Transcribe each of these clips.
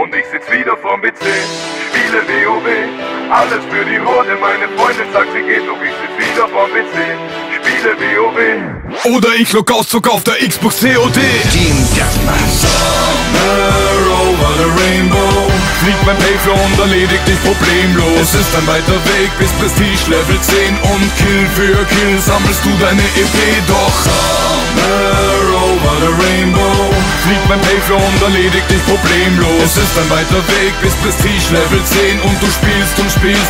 und ich sitz wieder vorm PC. Spiele WoW, alles für die Horde. Meine Freundin sagt, sie geht, doch ich sitz wieder vorm PC. Spiele WoW. Oder ich log aus, zog auf der Xbox COD. Team Deathmatch. Somewhere over the rainbow. Flieg beim Paper und erledigt dich problemlos. Es ist ein weiter Weg bis Prestige Level 10 und Kill für Kill sammelst du deine EP. Doch somewhere over the rainbow. Flieg beim Paper und erledigt dich problemlos. Es ist ein weiter Weg bis Prestige Level 10 und du spielst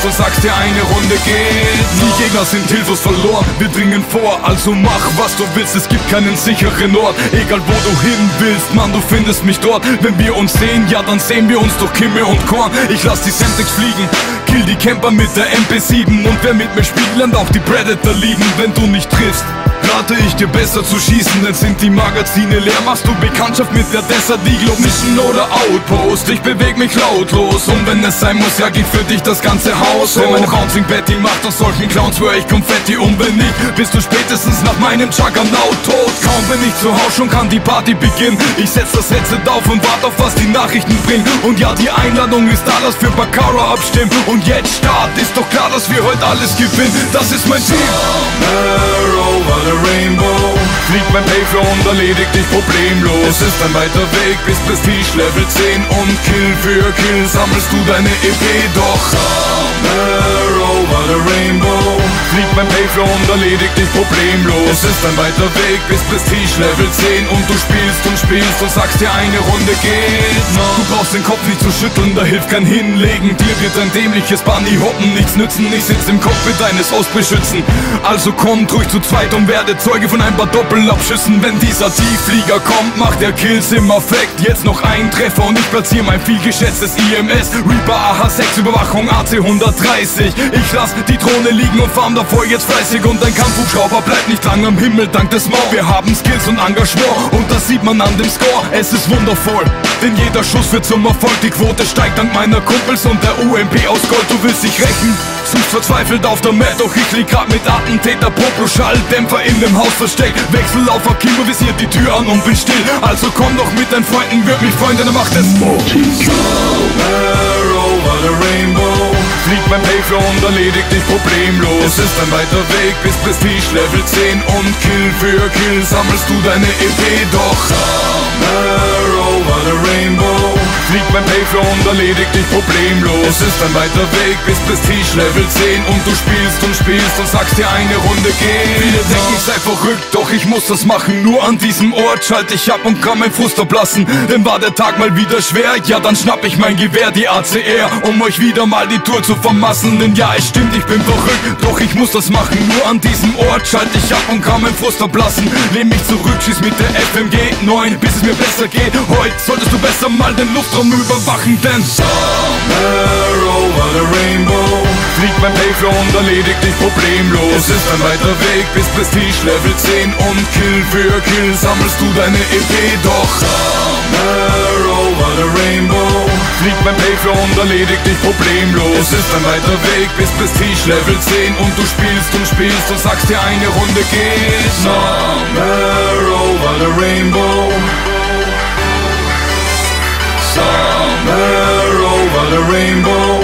und sagst dir, eine Runde geht noch. Die Gegner sind hilflos verloren, wir dringen vor, also mach was du willst, es gibt keinen sicheren Ort. Egal wo du hin willst, Mann, du findest mich dort. Wenn wir uns sehen, ja dann sehen wir uns durch Kimme und Korn. Ich lass die Semtex fliegen, kill die Camper mit der MP7. Und wer mit mir spielt, lernt auch die Predator lieben. Wenn du nicht triffst, rate ich dir besser zu schießen, denn sind die Magazine leer, machst du Bekanntschaft mit der Desert Eagle. Mission oder Outpost, ich beweg mich lautlos. Und wenn es sein muss, jag ich für dich das ganze Haus. Wenn meine Frau singt Betty, macht aus solchen Clowns für ich Konfetti. Und wenn nicht, bist du spätestens nach meinem Juggernaut tot. Kaum bin ich zu Hause, schon kann die Party beginnen. Ich setz das Headset auf und wart auf was die Nachrichten bringen. Und ja, die Einladung ist da, lass für Baccarat abstimmen. Und jetzt Start, ist doch klar, dass wir heute alles gewinnen. Das ist mein Team. Somewhere over the rainbow. Flieg beim Paper und erledigt dich problemlos. Es ist ein weiter Weg bis Prestige Level 10 und Kill für Kill sammelst du deine EP. Doch somewhere over the rainbow. Flieg beim Paper und erledigt dich problemlos. Es ist ein weiter Weg bis Prestige Level 10 und du spielst und sagst dir, eine Runde geht noch. Du brauchst den Kopf nicht zu schütteln, da hilft kein Hinlegen. Dir wird ein dämliches Bunny hoppen nichts nützen. Ich sitz im Cockpit deines Hausbeschützen. Also kommt ruhig zu zweit und werde Zeuge von ein paar Doppelabschüssen. Wenn dieser Tiefflieger kommt, macht der Kills im Affekt. Jetzt noch ein Treffer und ich platziere mein vielgeschätztes IMS. Reaper AH6 Überwachung AC 130. Ich lass die Drohne liegen und farm davor jetzt fleißig. Und ein Kampfhubschrauber bleibt nicht lang am Himmel dank des Maul. Wir haben Skills und Engagement und das sieht man an dem Score. Es ist wundervoll, denn jeder Schuss wird zum Erfolg. Die Quote steigt dank meiner Kumpels und der UMP aus Gold. Du willst dich rächen, suchst verzweifelt auf der Map. Doch ich lieg grad mit Attentäter Poplo Schalldämpfer in dem Haus versteckt. Wechsel auf Akimo, visiert die Tür an und bin still. Also komm doch mit deinen Freunden, würd mich freuen, denn er macht es. Somewhere over the rainbow. Flieg beim Paper und erledigt dich problemlos. Es ist ein weiter Weg bis Prestige Level 10 und Kill für Kill sammelst du deine EP. Doch somewhere over the rainbow. Flieg beim Paper und erledigt dich problemlos. Es ist ein weiter Weg bis Prestige Level 10 und du spielst und sagst dir, eine Runde geht. Viele denken, ich sei verrückt, doch ich muss das machen. Nur an diesem Ort schalte ich ab und kann mein Frust ablassen. Denn war der Tag mal wieder schwer, ja dann schnapp ich mein Gewehr, die ACR, um euch wieder mal die Tour zu vermassen. Denn ja, es stimmt, ich bin verrückt, doch ich muss das machen. Nur an diesem Ort schalte ich ab und kann mein Frust ablassen. Lehn mich zurück, schieß mit der FMG 9, bis es mir besser geht. Heute solltest du besser mal den Luftraum überwachen, denn somewhere over the rainbow. Flieg beim Paper und erledigt dich problemlos. Es ist ein weiter Weg bis Prestige Level 10 und Kill für Kill sammelst du deine EP. Doch somewhere over the rainbow. Flieg beim Paper und erledigt dich problemlos. Es ist ein weiter Weg bis Prestige Level 10 und du spielst und sagst dir, eine Runde geht noch. Somewhere over the rainbow. Somewhere over the rainbow.